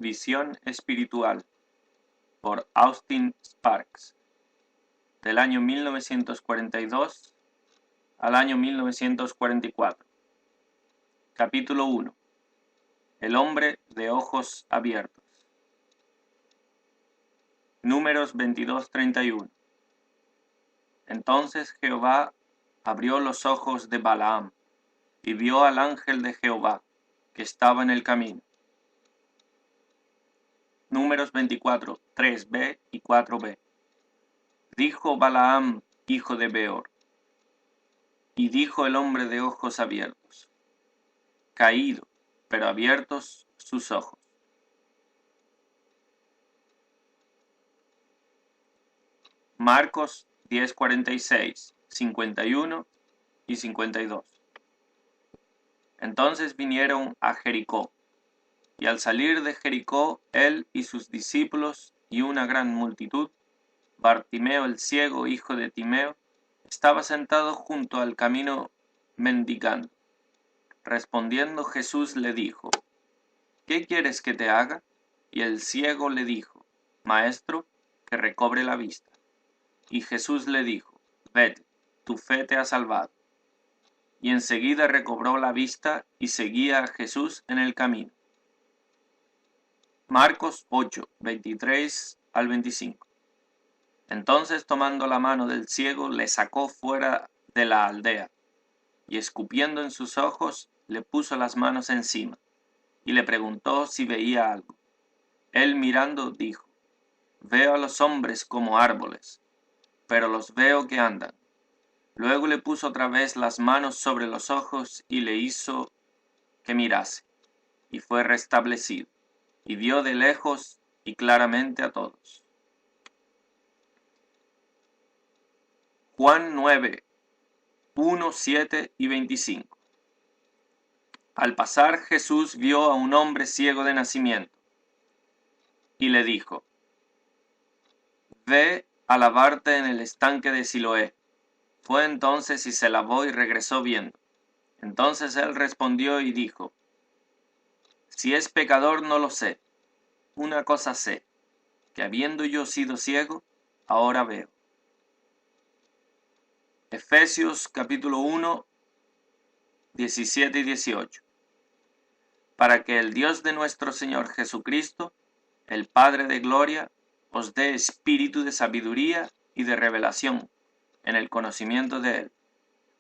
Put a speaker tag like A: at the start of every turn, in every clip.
A: Visión espiritual por Austin Sparks, del año 1942 al año 1944. Capítulo 1. El hombre de ojos abiertos. Números 22:31. Entonces Jehová abrió los ojos de Balaam, y vio al ángel de Jehová, que estaba en el camino. Números 24, 3b y 4b. Dijo Balaam, hijo de Beor, y dijo el hombre de ojos abiertos, caído, pero abiertos sus ojos. Marcos 10:46, 51 y 52. Entonces vinieron a Jericó, y al salir de Jericó, él y sus discípulos y una gran multitud, Bartimeo el ciego, hijo de Timeo, estaba sentado junto al camino mendigando. Respondiendo Jesús le dijo, ¿qué quieres que te haga? Y el ciego le dijo, Maestro, que recobre la vista. Y Jesús le dijo, vete, tu fe te ha salvado. Y enseguida recobró la vista y seguía a Jesús en el camino. Marcos 8, 23 al 25. Entonces tomando la mano del ciego le sacó fuera de la aldea, y escupiendo en sus ojos le puso las manos encima, y le preguntó si veía algo. Él mirando dijo, veo a los hombres como árboles, pero los veo que andan. Luego le puso otra vez las manos sobre los ojos y le hizo que mirase, y fue restablecido, y vio de lejos y claramente a todos. Juan 9, 1, 7 y 25. Al pasar Jesús vio a un hombre ciego de nacimiento, y le dijo, ve a lavarte en el estanque de Siloé. Fue entonces y se lavó y regresó viendo. Entonces él respondió y dijo, si es pecador no lo sé. Una cosa sé, que habiendo yo sido ciego, ahora veo. Efesios capítulo 1, 17 y 18. Para que el Dios de nuestro Señor Jesucristo, el Padre de gloria, os dé espíritu de sabiduría y de revelación en el conocimiento de Él,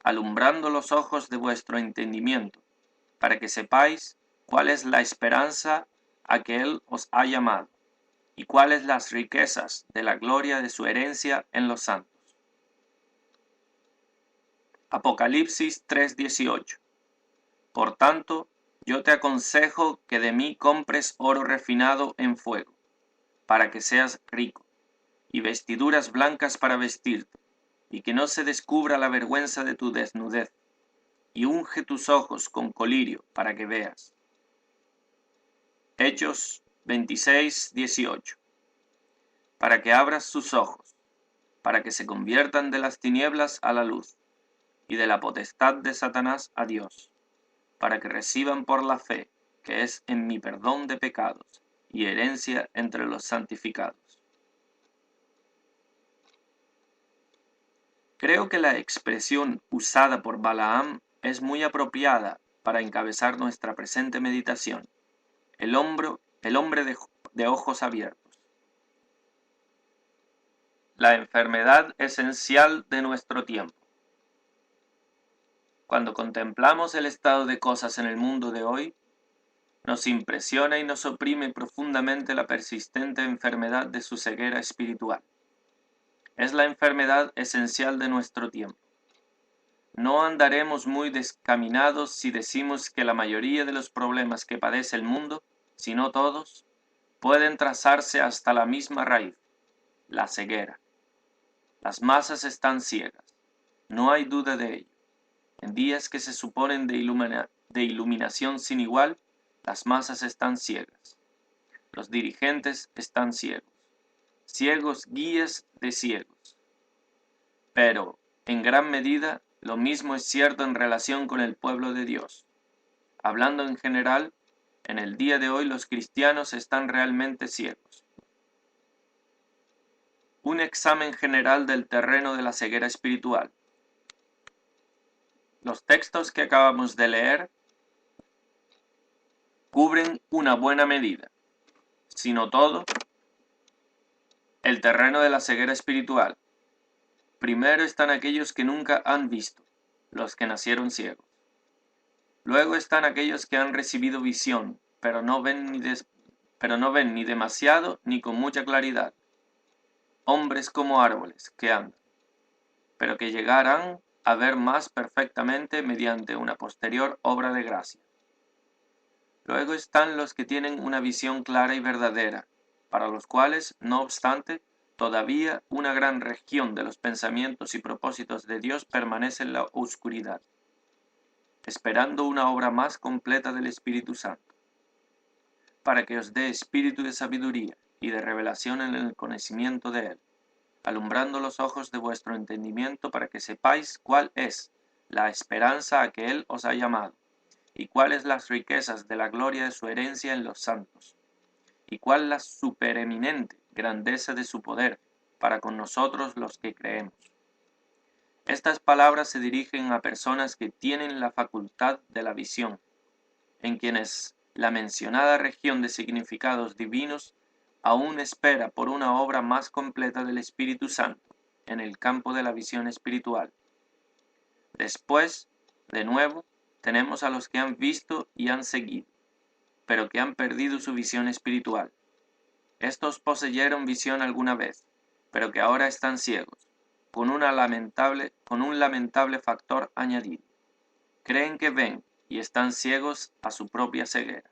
A: alumbrando los ojos de vuestro entendimiento, para que sepáis cuál es la esperanza a que Él os ha llamado, y cuáles las riquezas de la gloria de su herencia en los santos. Apocalipsis 3:18. Por tanto, yo te aconsejo que de mí compres oro refinado en fuego, para que seas rico, y vestiduras blancas para vestirte, y que no se descubra la vergüenza de tu desnudez, y unge tus ojos con colirio para que veas. Hechos 26:18. Para que abras sus ojos, para que se conviertan de las tinieblas a la luz, y de la potestad de Satanás a Dios, para que reciban por la fe, que es en mi perdón de pecados, y herencia entre los santificados. Creo que la expresión usada por Balaam es muy apropiada para encabezar nuestra presente meditación. El hombre de ojos abiertos. La enfermedad esencial de nuestro tiempo. Cuando contemplamos el estado de cosas en el mundo de hoy, nos impresiona y nos oprime profundamente la persistente enfermedad de su ceguera espiritual. Es la enfermedad esencial de nuestro tiempo. No andaremos muy descaminados si decimos que la mayoría de los problemas que padece el mundo, si no todos, pueden trazarse hasta la misma raíz, la ceguera. Las masas están ciegas, no hay duda de ello. En días que se suponen de iluminación sin igual, las masas están ciegas. Los dirigentes están ciegos. Ciegos guías de ciegos. Pero, en gran medida, lo mismo es cierto en relación con el pueblo de Dios. Hablando en general, En el día de hoy los cristianos están realmente ciegos. Un examen general del terreno de la ceguera espiritual. Los textos que acabamos de leer cubren una buena medida, si no todo, el terreno de la ceguera espiritual. Primero están aquellos que nunca han visto, los que nacieron ciegos. Luego están aquellos que han recibido visión, pero no ven ni demasiado ni con mucha claridad. Hombres como árboles que andan, pero que llegarán a ver más perfectamente mediante una posterior obra de gracia. Luego están los que tienen una visión clara y verdadera, para los cuales, no obstante, todavía una gran región de los pensamientos y propósitos de Dios permanece en la oscuridad, esperando una obra más completa del Espíritu Santo, para que os dé espíritu de sabiduría y de revelación en el conocimiento de Él, alumbrando los ojos de vuestro entendimiento para que sepáis cuál es la esperanza a que Él os ha llamado, y cuáles las riquezas de la gloria de su herencia en los santos, y cuál la supereminente grandeza de su poder para con nosotros los que creemos. Estas palabras se dirigen a personas que tienen la facultad de la visión, en quienes la mencionada región de significados divinos aún espera por una obra más completa del Espíritu Santo en el campo de la visión espiritual. Después, de nuevo, tenemos a los que han visto y han seguido, pero que han perdido su visión espiritual. Estos poseyeron visión alguna vez, pero que ahora están ciegos, con un lamentable factor añadido. Creen que ven y están ciegos a su propia ceguera.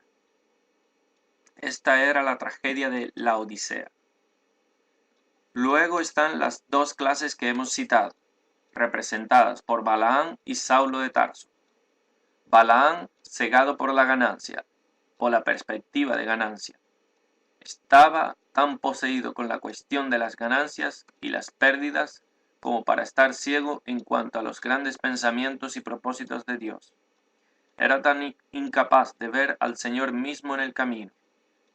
A: Esta era la tragedia de la Odisea. Luego están las dos clases que hemos citado, representadas por Balaam y Saulo de Tarso. Balaam, cegado por la ganancia, o la perspectiva de ganancia, estaba tan poseído con la cuestión de las ganancias y las pérdidas como para estar ciego en cuanto a los grandes pensamientos y propósitos de Dios. Era tan incapaz de ver al Señor mismo en el camino,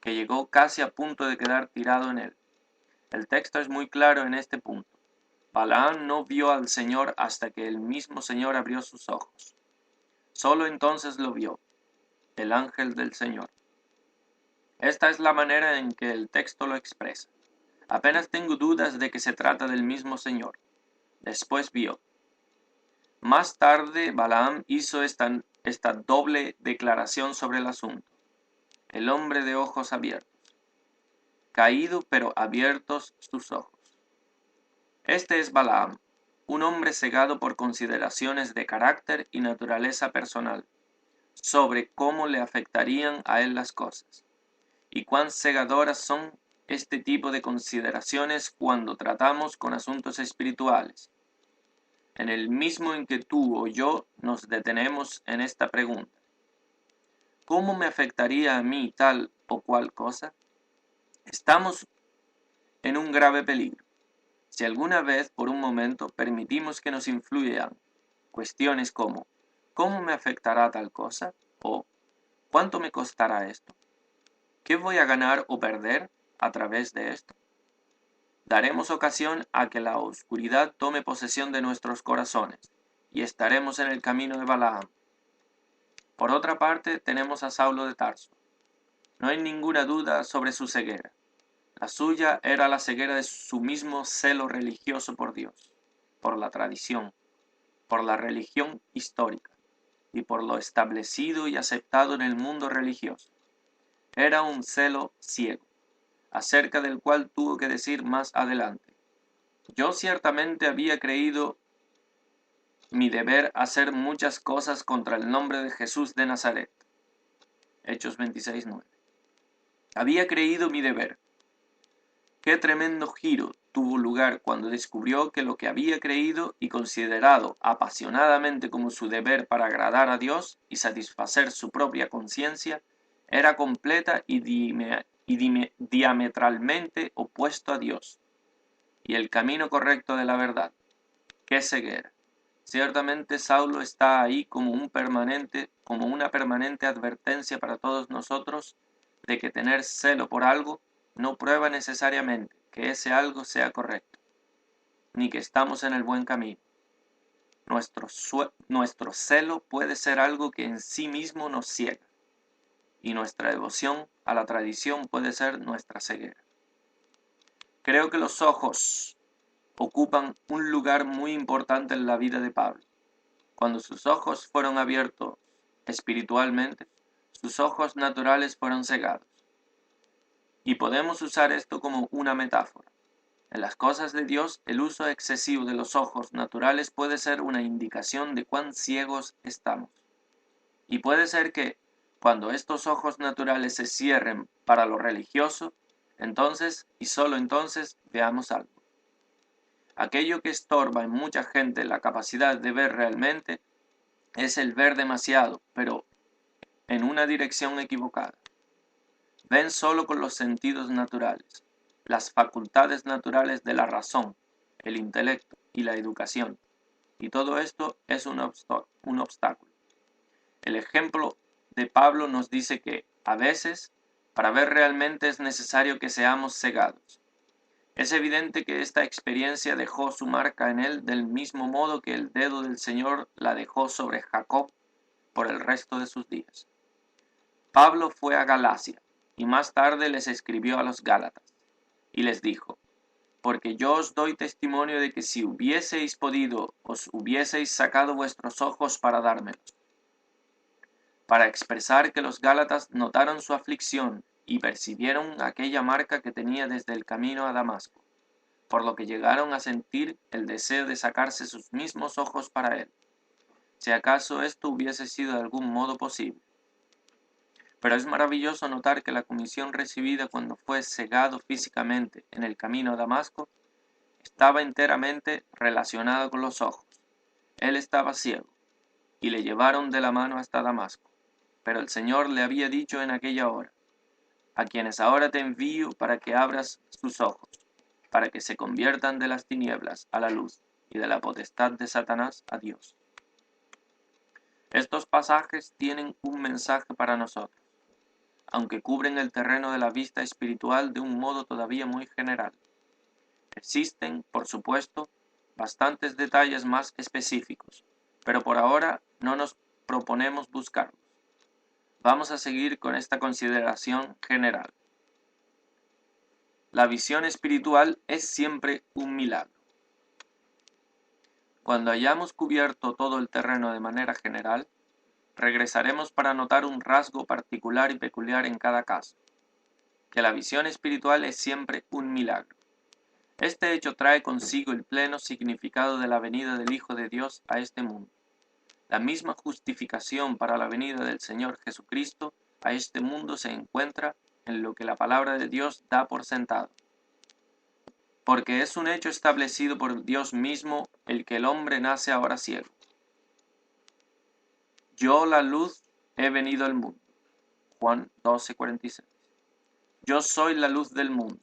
A: que llegó casi a punto de quedar tirado en él. El texto es muy claro en este punto. Balaam no vio al Señor hasta que el mismo Señor abrió sus ojos. Solo entonces lo vio, el ángel del Señor. Esta es la manera en que el texto lo expresa. Apenas tengo dudas de que se trata del mismo Señor. Después vio. Más tarde Balaam hizo esta doble declaración sobre el asunto. El hombre de ojos abiertos. Caído pero abiertos sus ojos. Este es Balaam, un hombre cegado por consideraciones de carácter y naturaleza personal, sobre cómo le afectarían a él las cosas, y cuán cegadoras son este tipo de consideraciones cuando tratamos con asuntos espirituales. En el mismo en que tú o yo nos detenemos en esta pregunta: ¿cómo me afectaría a mí tal o cual cosa? Estamos en un grave peligro. Si alguna vez por un momento permitimos que nos influyan cuestiones como ¿cómo me afectará tal cosa? O ¿cuánto me costará esto? ¿Qué voy a ganar o perder a través de esto? Daremos ocasión a que la oscuridad tome posesión de nuestros corazones y estaremos en el camino de Balaam. Por otra parte, tenemos a Saulo de Tarso. No hay ninguna duda sobre su ceguera. La suya era la ceguera de su mismo celo religioso por Dios, por la tradición, por la religión histórica y por lo establecido y aceptado en el mundo religioso. Era un celo ciego, acerca del cual tuvo que decir más adelante: yo ciertamente había creído mi deber hacer muchas cosas contra el nombre de Jesús de Nazaret. Hechos 26:9. Había creído mi deber. Qué tremendo giro tuvo lugar cuando descubrió que lo que había creído y considerado apasionadamente como su deber para agradar a Dios y satisfacer su propia conciencia era completa y diametralmente opuesto a Dios y el camino correcto de la verdad. ¡Qué ceguera! Ciertamente Saulo está ahí como una permanente advertencia para todos nosotros de que tener celo por algo no prueba necesariamente que ese algo sea correcto, ni que estamos en el buen camino. Nuestro celo puede ser algo que en sí mismo nos ciega, y nuestra devoción a la tradición puede ser nuestra ceguera. Creo que los ojos ocupan un lugar muy importante en la vida de Pablo. Cuando sus ojos fueron abiertos espiritualmente, sus ojos naturales fueron cegados. Y podemos usar esto como una metáfora. En las cosas de Dios, el uso excesivo de los ojos naturales puede ser una indicación de cuán ciegos estamos. Y puede ser que, cuando estos ojos naturales se cierren para lo religioso, entonces, y solo entonces, veamos algo. Aquello que estorba en mucha gente la capacidad de ver realmente es el ver demasiado, pero en una dirección equivocada. Ven solo con los sentidos naturales, las facultades naturales de la razón, el intelecto y la educación, y todo esto es un obstáculo. El ejemplo de Pablo nos dice que, a veces, para ver realmente es necesario que seamos cegados. Es evidente que esta experiencia dejó su marca en él del mismo modo que el dedo del Señor la dejó sobre Jacob por el resto de sus días. Pablo fue a Galacia y más tarde les escribió a los Gálatas y les dijo: porque yo os doy testimonio de que si hubieseis podido, os hubieseis sacado vuestros ojos para dármelos, para expresar que los Gálatas notaron su aflicción y percibieron aquella marca que tenía desde el camino a Damasco, por lo que llegaron a sentir el deseo de sacarse sus mismos ojos para él, si acaso esto hubiese sido de algún modo posible. Pero es maravilloso notar que la comisión recibida cuando fue cegado físicamente en el camino a Damasco estaba enteramente relacionada con los ojos. Él estaba ciego, y le llevaron de la mano hasta Damasco. Pero el Señor le había dicho en aquella hora: a quienes ahora te envío para que abras sus ojos, para que se conviertan de las tinieblas a la luz, y de la potestad de Satanás a Dios. Estos pasajes tienen un mensaje para nosotros, aunque cubren el terreno de la vista espiritual de un modo todavía muy general. Existen, por supuesto, bastantes detalles más específicos, pero por ahora no nos proponemos buscarlos. Vamos a seguir con esta consideración general. La visión espiritual es siempre un milagro. Cuando hayamos cubierto todo el terreno de manera general, regresaremos para notar un rasgo particular y peculiar en cada caso, que la visión espiritual es siempre un milagro. Este hecho trae consigo el pleno significado de la venida del Hijo de Dios a este mundo. La misma justificación para la venida del Señor Jesucristo a este mundo se encuentra en lo que la palabra de Dios da por sentado. Porque es un hecho establecido por Dios mismo el que el hombre nace ahora ciego. Yo, la luz, he venido al mundo. Juan 12:46. Yo soy la luz del mundo.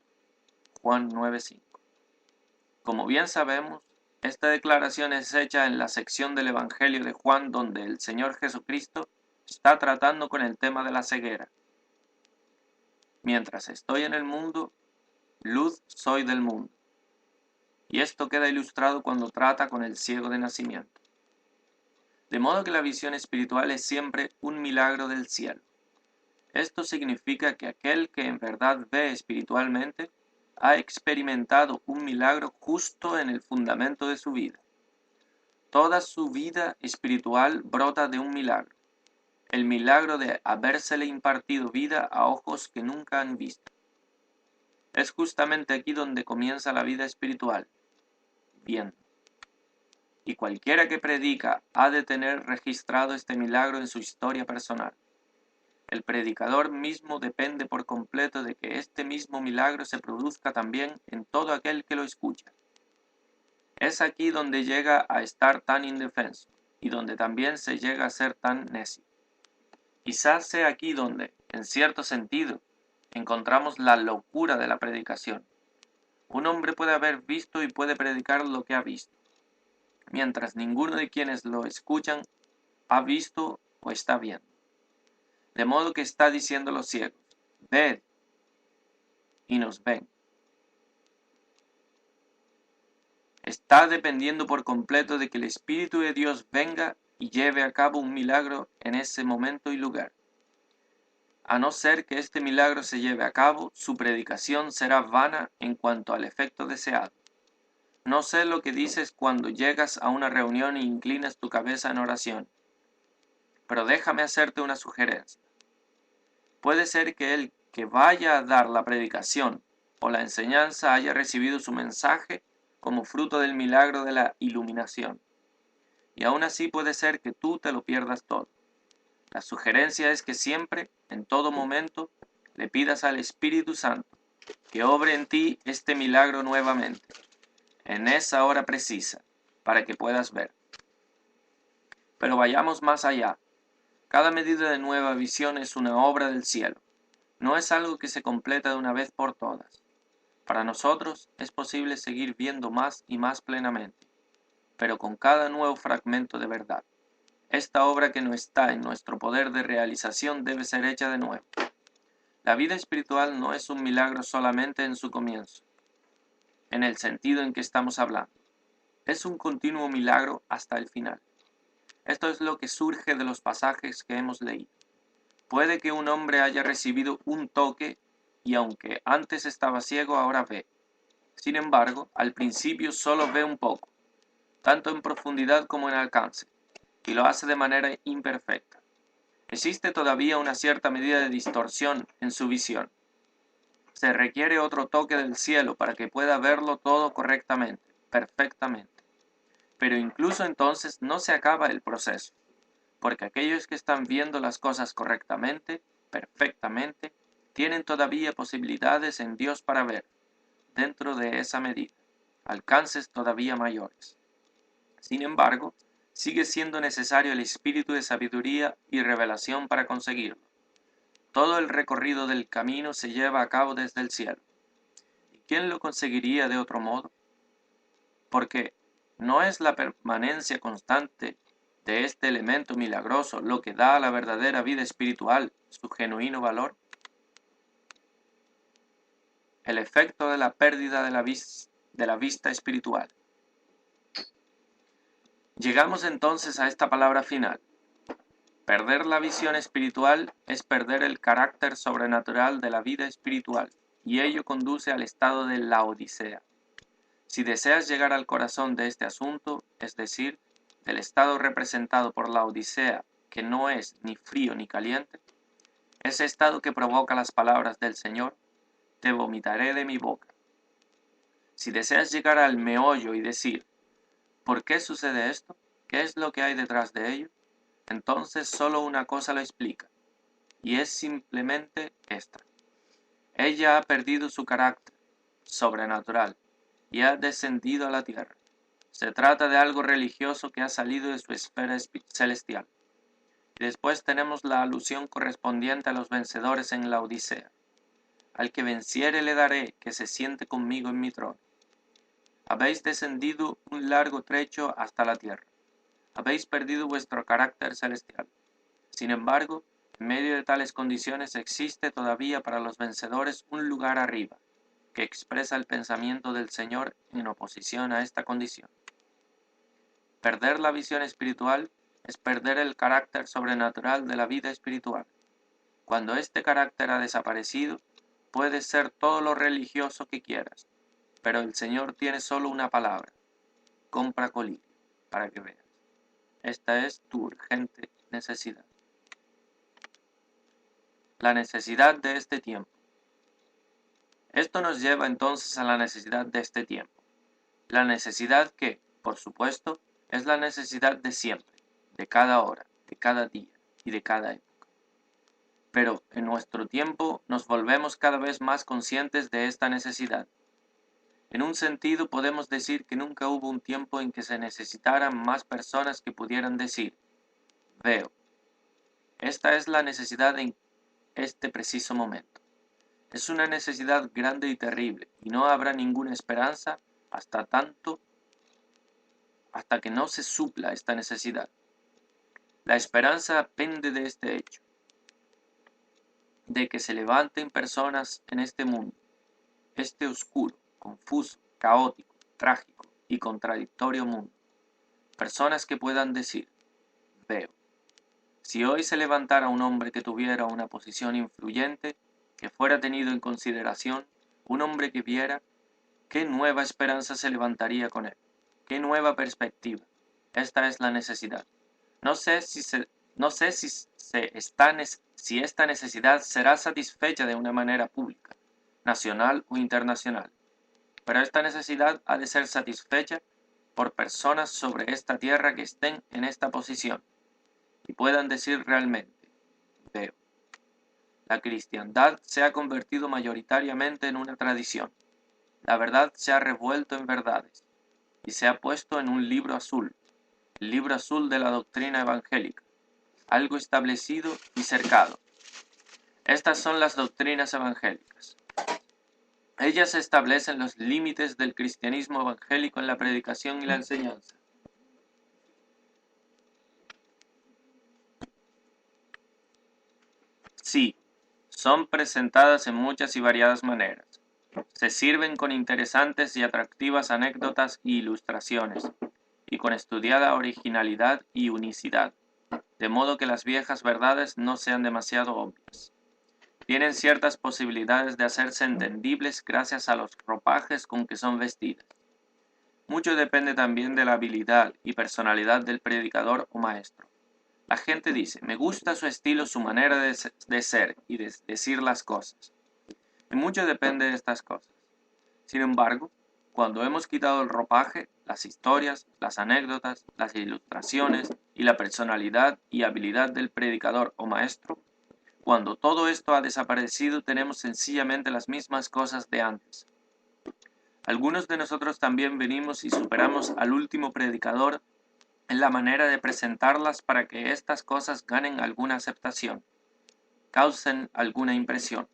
A: Juan 9:5. Como bien sabemos, esta declaración es hecha en la sección del Evangelio de Juan donde el Señor Jesucristo está tratando con el tema de la ceguera. Mientras estoy en el mundo, luz soy del mundo. Y esto queda ilustrado cuando trata con el ciego de nacimiento. De modo que la visión espiritual es siempre un milagro del cielo. Esto significa que aquel que en verdad ve espiritualmente ha experimentado un milagro justo en el fundamento de su vida. Toda su vida espiritual brota de un milagro, el milagro de habérsele impartido vida a ojos que nunca han visto. Es justamente aquí donde comienza la vida espiritual, viendo. Y cualquiera que predica ha de tener registrado este milagro en su historia personal. El predicador mismo depende por completo de que este mismo milagro se produzca también en todo aquel que lo escucha. Es aquí donde llega a estar tan indefenso y donde también se llega a ser tan necio. Quizás sea aquí donde, en cierto sentido, encontramos la locura de la predicación. Un hombre puede haber visto y puede predicar lo que ha visto. mientras ninguno de quienes lo escuchan ha visto o está viendo. De modo que está diciendo a los ciegos, ved, y nos ven. Está dependiendo por completo de que el Espíritu de Dios venga y lleve a cabo un milagro en ese momento y lugar. A no ser que este milagro se lleve a cabo, su predicación será vana en cuanto al efecto deseado. No sé lo que dices cuando llegas a una reunión e inclinas tu cabeza en oración, pero déjame hacerte una sugerencia. Puede ser que el que vaya a dar la predicación o la enseñanza haya recibido su mensaje como fruto del milagro de la iluminación, y aún así puede ser que tú te lo pierdas todo. La sugerencia es que siempre, en todo momento, le pidas al Espíritu Santo que obre en ti este milagro nuevamente, en esa hora precisa, para que puedas ver. Pero vayamos más allá. Cada medida de nueva visión es una obra del cielo. No es algo que se completa de una vez por todas. Para nosotros es posible seguir viendo más y más plenamente, pero con cada nuevo fragmento de verdad. Esta obra que no está en nuestro poder de realización debe ser hecha de nuevo. La vida espiritual no es un milagro solamente en su comienzo, en el sentido en que estamos hablando. Es un continuo milagro hasta el final. Esto es lo que surge de los pasajes que hemos leído. Puede que un hombre haya recibido un toque y aunque antes estaba ciego, ahora ve. Sin embargo, al principio solo ve un poco, tanto en profundidad como en alcance, y lo hace de manera imperfecta. Existe todavía una cierta medida de distorsión en su visión. Se requiere otro toque del cielo para que pueda verlo todo correctamente, perfectamente. Pero incluso entonces no se acaba el proceso, porque aquellos que están viendo las cosas correctamente, perfectamente, tienen todavía posibilidades en Dios para ver, dentro de esa medida, alcances todavía mayores. Sin embargo, sigue siendo necesario el espíritu de sabiduría y revelación para conseguirlo. Todo el recorrido del camino se lleva a cabo desde el cielo. ¿Y quién lo conseguiría de otro modo? Porque no es la permanencia constante de este elemento milagroso lo que da a la verdadera vida espiritual su genuino valor. El efecto de la pérdida de la vista espiritual. Llegamos entonces a esta palabra final. Perder la visión espiritual es perder el carácter sobrenatural de la vida espiritual, y ello conduce al estado de la Odisea. Si deseas llegar al corazón de este asunto, es decir, del estado representado por la Odisea, que no es ni frío ni caliente, ese estado que provoca las palabras del Señor, te vomitaré de mi boca. Si deseas llegar al meollo y decir, ¿por qué sucede esto? ¿Qué es lo que hay detrás de ello? Entonces solo una cosa lo explica, y es simplemente esta. Ella ha perdido su carácter sobrenatural y ha descendido a la tierra. Se trata de algo religioso que ha salido de su esfera celestial. Y después tenemos la alusión correspondiente a los vencedores en la Odisea. Al que venciere le daré que se siente conmigo en mi trono. Habéis descendido un largo trecho hasta la tierra. Habéis perdido vuestro carácter celestial. Sin embargo, en medio de tales condiciones existe todavía para los vencedores un lugar arriba, que expresa el pensamiento del Señor en oposición a esta condición. Perder la visión espiritual es perder el carácter sobrenatural de la vida espiritual. Cuando este carácter ha desaparecido, puedes ser todo lo religioso que quieras, pero el Señor tiene solo una palabra: compra colirio, para que veas. Esta es tu urgente necesidad. La necesidad de este tiempo. Esto nos lleva entonces a la necesidad de este tiempo. La necesidad que, por supuesto, es la necesidad de siempre, de cada hora, de cada día y de cada época. Pero en nuestro tiempo nos volvemos cada vez más conscientes de esta necesidad. En un sentido podemos decir que nunca hubo un tiempo en que se necesitaran más personas que pudieran decir, veo. Esta es la necesidad en este preciso momento. Es una necesidad grande y terrible, y no habrá ninguna esperanza hasta tanto hasta que no se supla esta necesidad. La esperanza pende de este hecho, de que se levanten personas en este mundo, este oscuro, confuso, caótico, trágico y contradictorio mundo. Personas que puedan decir, veo. Si hoy se levantara un hombre que tuviera una posición influyente, que fuera tenido en consideración, un hombre que viera, ¿qué nueva esperanza se levantaría con él? ¿Qué nueva perspectiva? Esta es la necesidad. No sé si esta necesidad será satisfecha de una manera pública, nacional o internacional, pero esta necesidad ha de ser satisfecha por personas sobre esta tierra que estén en esta posición y puedan decir realmente, veo. La cristiandad se ha convertido mayoritariamente en una tradición. La verdad se ha revuelto en verdades y se ha puesto en un libro azul, el libro azul de la doctrina evangélica, algo establecido y cercado. Estas son las doctrinas evangélicas. Ellas establecen los límites del cristianismo evangélico en la predicación y la enseñanza. Sí, son presentadas en muchas y variadas maneras. Se sirven con interesantes y atractivas anécdotas y ilustraciones, y con estudiada originalidad y unicidad, de modo que las viejas verdades no sean demasiado obvias. Tienen ciertas posibilidades de hacerse entendibles gracias a los ropajes con que son vestidas. Mucho depende también de la habilidad y personalidad del predicador o maestro. La gente dice, me gusta su estilo, su manera de ser y de decir las cosas. Y mucho depende de estas cosas. Sin embargo, cuando hemos quitado el ropaje, las historias, las anécdotas, las ilustraciones y la personalidad y habilidad del predicador o maestro, cuando todo esto ha desaparecido, tenemos sencillamente las mismas cosas de antes. Algunos de nosotros también venimos y superamos al último predicador en la manera de presentarlas para que estas cosas ganen alguna aceptación, causen alguna impresión.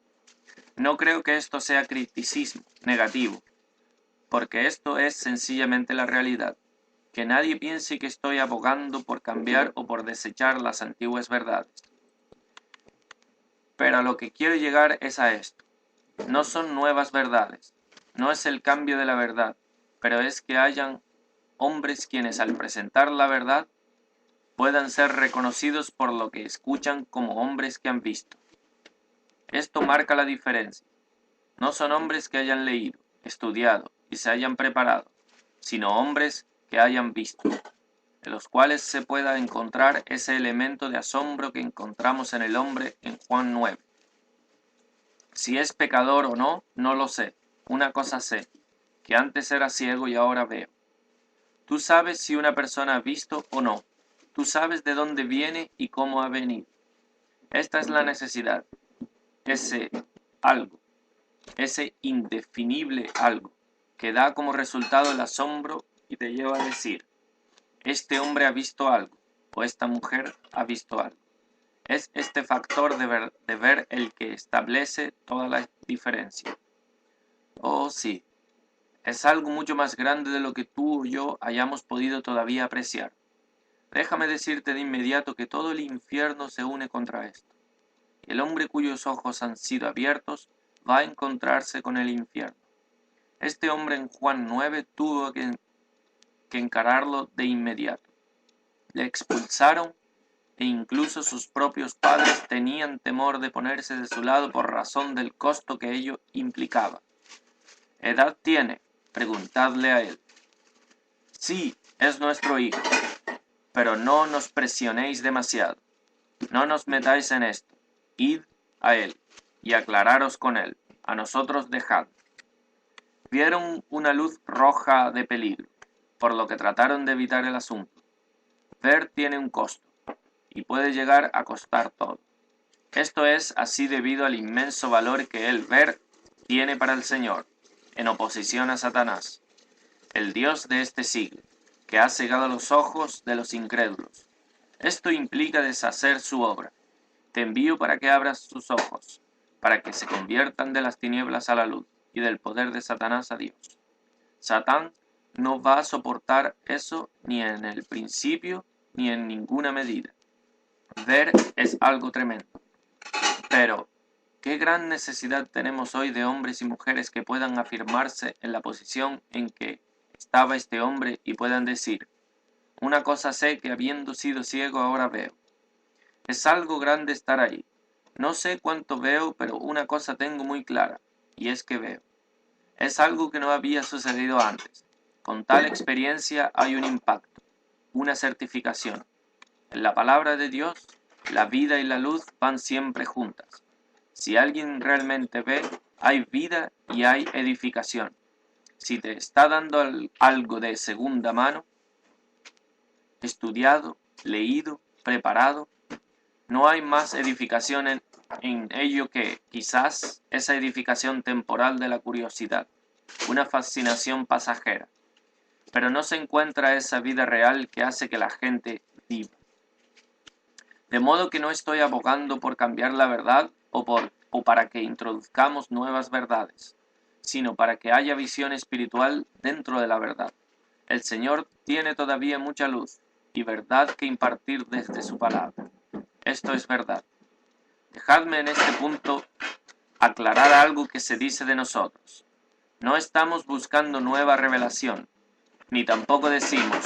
A: No creo que esto sea criticismo negativo, porque esto es sencillamente la realidad. Que nadie piense que estoy abogando por cambiar o por desechar las antiguas verdades. Pero a lo que quiero llegar es a esto. No son nuevas verdades, no es el cambio de la verdad, pero es que hayan hombres quienes al presentar la verdad puedan ser reconocidos por lo que escuchan como hombres que han visto. Esto marca la diferencia. No son hombres que hayan leído, estudiado y se hayan preparado, sino hombres que hayan visto, en los cuales se pueda encontrar ese elemento de asombro que encontramos en el hombre en Juan 9. Si es pecador o no, no lo sé. Una cosa sé, que antes era ciego y ahora veo. Tú sabes si una persona ha visto o no. Tú sabes de dónde viene y cómo ha venido. Esta es la necesidad, ese algo, ese indefinible algo, que da como resultado el asombro y te lleva a decir, este hombre ha visto algo, o esta mujer ha visto algo. Es este factor de ver el que establece toda la diferencia. Oh, sí, es algo mucho más grande de lo que tú o yo hayamos podido todavía apreciar. Déjame decirte de inmediato que todo el infierno se une contra esto. El hombre cuyos ojos han sido abiertos va a encontrarse con el infierno. Este hombre en Juan 9 tuvo que encararlo de inmediato. Le expulsaron e incluso sus propios padres tenían temor de ponerse de su lado por razón del costo que ello implicaba. ¿Edad tiene? Preguntadle a él. Sí, es nuestro hijo, pero no nos presionéis demasiado. No nos metáis en esto. Id a él y aclararos con él. A nosotros dejad. Vieron una luz roja de peligro, por lo que trataron de evitar el asunto. Ver tiene un costo, y puede llegar a costar todo. Esto es así debido al inmenso valor que el ver tiene para el Señor, en oposición a Satanás, el Dios de este siglo, que ha cegado los ojos de los incrédulos. Esto implica deshacer su obra. Te envío para que abras sus ojos, para que se conviertan de las tinieblas a la luz y del poder de Satanás a Dios. Satán no va a soportar eso ni en el principio ni en ninguna medida. Ver es algo tremendo. Pero, ¿qué gran necesidad tenemos hoy de hombres y mujeres que puedan afirmarse en la posición en que estaba este hombre y puedan decir: una cosa sé, que habiendo sido ciego ahora veo? Es algo grande estar ahí. No sé cuánto veo, pero una cosa tengo muy clara, y es que veo. Es algo que no había sucedido antes. Con tal experiencia hay un impacto, una certificación. En la palabra de Dios, la vida y la luz van siempre juntas. Si alguien realmente ve, hay vida y hay edificación. Si te está dando algo de segunda mano, estudiado, leído, preparado, no hay más edificación en ello que, quizás, esa edificación temporal de la curiosidad, una fascinación pasajera. Pero no se encuentra esa vida real que hace que la gente viva. De modo que no estoy abogando por cambiar la verdad o para que introduzcamos nuevas verdades, sino para que haya visión espiritual dentro de la verdad. El Señor tiene todavía mucha luz y verdad que impartir desde su palabra. Esto es verdad. Dejadme en este punto aclarar algo que se dice de nosotros. No estamos buscando nueva revelación, ni tampoco decimos,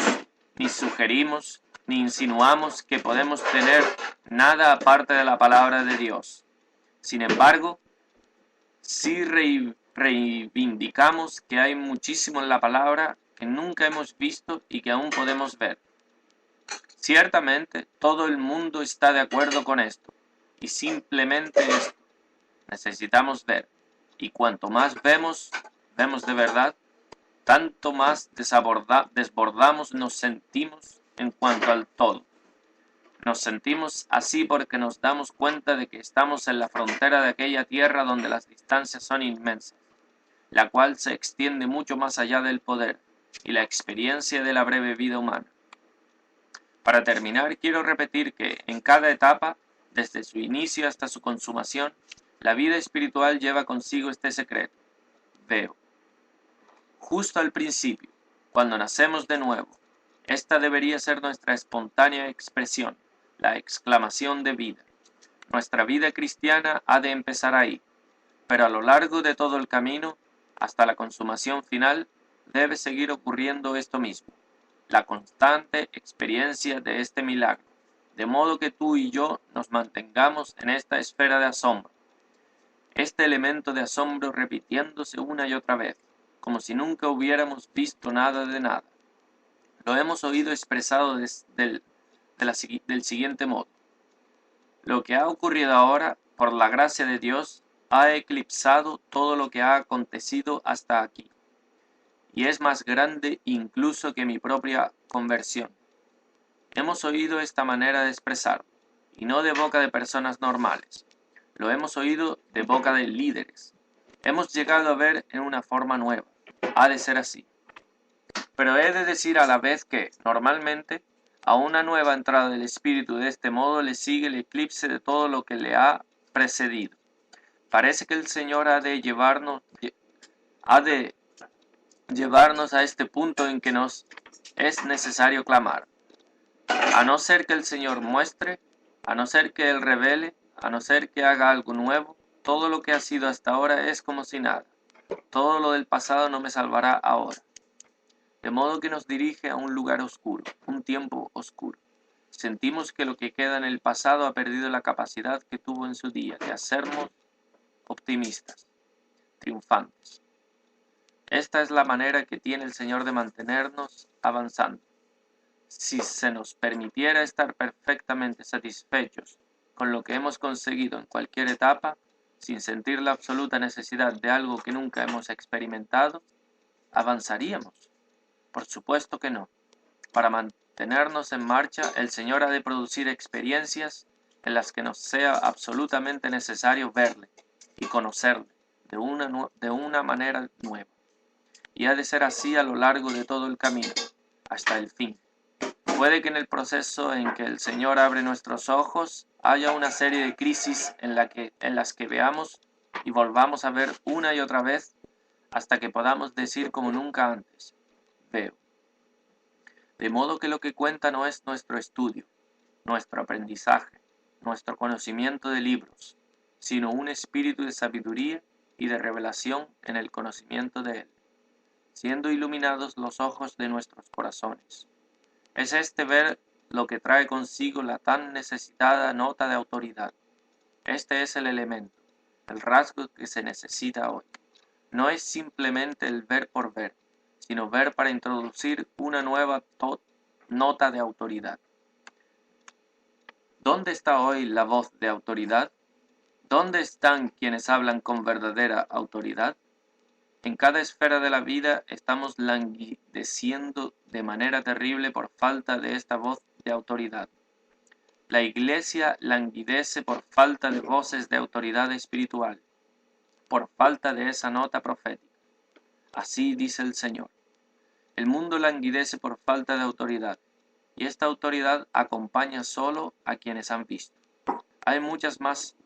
A: ni sugerimos, ni insinuamos que podemos tener nada aparte de la palabra de Dios. Sin embargo, sí reivindicamos que hay muchísimo en la palabra que nunca hemos visto y que aún podemos ver. Ciertamente, todo el mundo está de acuerdo con esto, y simplemente esto necesitamos ver, y cuanto más vemos de verdad, tanto más desbordados nos sentimos en cuanto al todo. Nos sentimos así porque nos damos cuenta de que estamos en la frontera de aquella tierra donde las distancias son inmensas, la cual se extiende mucho más allá del poder y la experiencia de la breve vida humana. Para terminar, quiero repetir que en cada etapa, desde su inicio hasta su consumación, la vida espiritual lleva consigo este secreto: veo. Justo al principio, cuando nacemos de nuevo, esta debería ser nuestra espontánea expresión, la exclamación de vida. Nuestra vida cristiana ha de empezar ahí, pero a lo largo de todo el camino, hasta la consumación final, debe seguir ocurriendo esto mismo, la constante experiencia de este milagro, de modo que tú y yo nos mantengamos en esta esfera de asombro, este elemento de asombro repitiéndose una y otra vez, como si nunca hubiéramos visto nada de nada. Lo hemos oído expresado del siguiente modo: lo que ha ocurrido ahora, por la gracia de Dios, ha eclipsado todo lo que ha acontecido hasta aquí, y es más grande incluso que mi propia conversión. Hemos oído esta manera de expresar, y no de boca de personas normales. Lo hemos oído de boca de líderes. Hemos llegado a ver en una forma nueva. Ha de ser así. Pero he de decir a la vez que, normalmente, a una nueva entrada del Espíritu de este modo le sigue el eclipse de todo lo que le ha precedido. Parece que el Señor ha de llevarnos a este punto en que nos es necesario clamar. A no ser que el Señor muestre, a no ser que Él revele, a no ser que haga algo nuevo, todo lo que ha sido hasta ahora es como si nada. Todo lo del pasado no me salvará ahora. De modo que nos dirige a un lugar oscuro, un tiempo oscuro. Sentimos que lo que queda en el pasado ha perdido la capacidad que tuvo en su día de hacernos optimistas, triunfantes. Esta es la manera que tiene el Señor de mantenernos avanzando. Si se nos permitiera estar perfectamente satisfechos con lo que hemos conseguido en cualquier etapa, sin sentir la absoluta necesidad de algo que nunca hemos experimentado, ¿avanzaríamos? Por supuesto que no. Para mantenernos en marcha, el Señor ha de producir experiencias en las que nos sea absolutamente necesario verle y conocerle de una manera nueva. Y ha de ser así a lo largo de todo el camino, hasta el fin. Puede que en el proceso en que el Señor abre nuestros ojos haya una serie de crisis en las que veamos y volvamos a ver una y otra vez hasta que podamos decir como nunca antes: veo. De modo que lo que cuenta no es nuestro estudio, nuestro aprendizaje, nuestro conocimiento de libros, sino un espíritu de sabiduría y de revelación en el conocimiento de Él, siendo iluminados los ojos de nuestros corazones. Es este ver lo que trae consigo la tan necesitada nota de autoridad. Este es el elemento, el rasgo que se necesita hoy. No es simplemente el ver por ver, sino ver para introducir una nueva nota de autoridad. ¿Dónde está hoy la voz de autoridad? ¿Dónde están quienes hablan con verdadera autoridad? En cada esfera de la vida estamos languideciendo de manera terrible por falta de esta voz de autoridad. La Iglesia languidece por falta de voces de autoridad espiritual, por falta de esa nota profética. Así dice el Señor. El mundo languidece por falta de autoridad, y esta autoridad acompaña solo a quienes han visto. Hay muchas más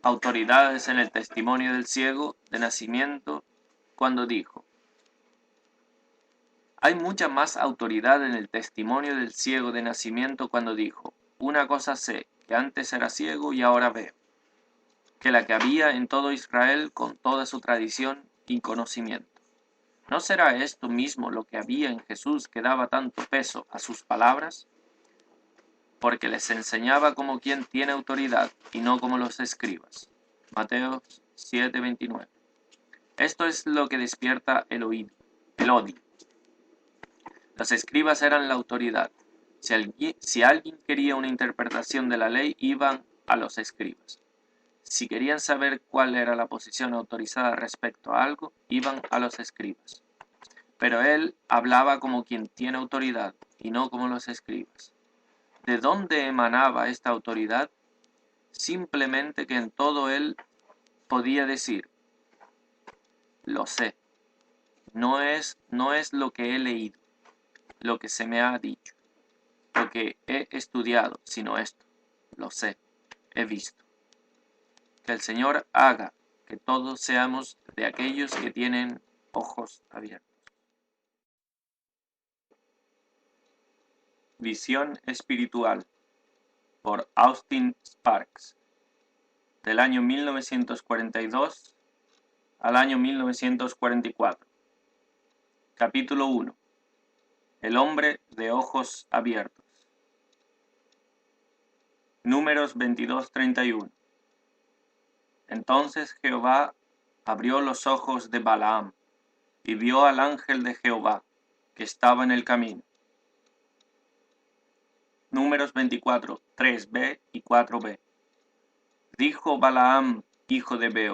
A: autoridades en el testimonio del ciego de nacimiento cuando dijo. Hay mucha más autoridad en el testimonio del ciego de nacimiento cuando dijo, una cosa sé, que antes era ciego y ahora veo, que la que había en todo Israel con toda su tradición y conocimiento. ¿No será esto mismo lo que había en Jesús que daba tanto peso a sus palabras? Porque les enseñaba como quien tiene autoridad y no como los escribas. Mateo 7:29. Esto es lo que despierta el odio. Los escribas eran la autoridad. Si alguien quería una interpretación de la ley, iban a los escribas. Si querían saber cuál era la posición autorizada respecto a algo, iban a los escribas. Pero él hablaba como quien tiene autoridad y no como los escribas. ¿De dónde emanaba esta autoridad? Simplemente que en todo él podía decir, lo sé. No es lo que he leído, lo que se me ha dicho, lo que he estudiado, sino esto, lo sé, he visto. Que el Señor haga que todos seamos de aquellos que tienen ojos abiertos. Visión espiritual por Austin Sparks, del año 1942 al año 1944. Capítulo 1. El hombre de ojos abiertos. Números 22:31. Entonces Jehová abrió los ojos de Balaam, y vio al ángel de Jehová, que estaba en el camino. Números 24, 3b y 4b. Dijo Balaam, hijo de Beor,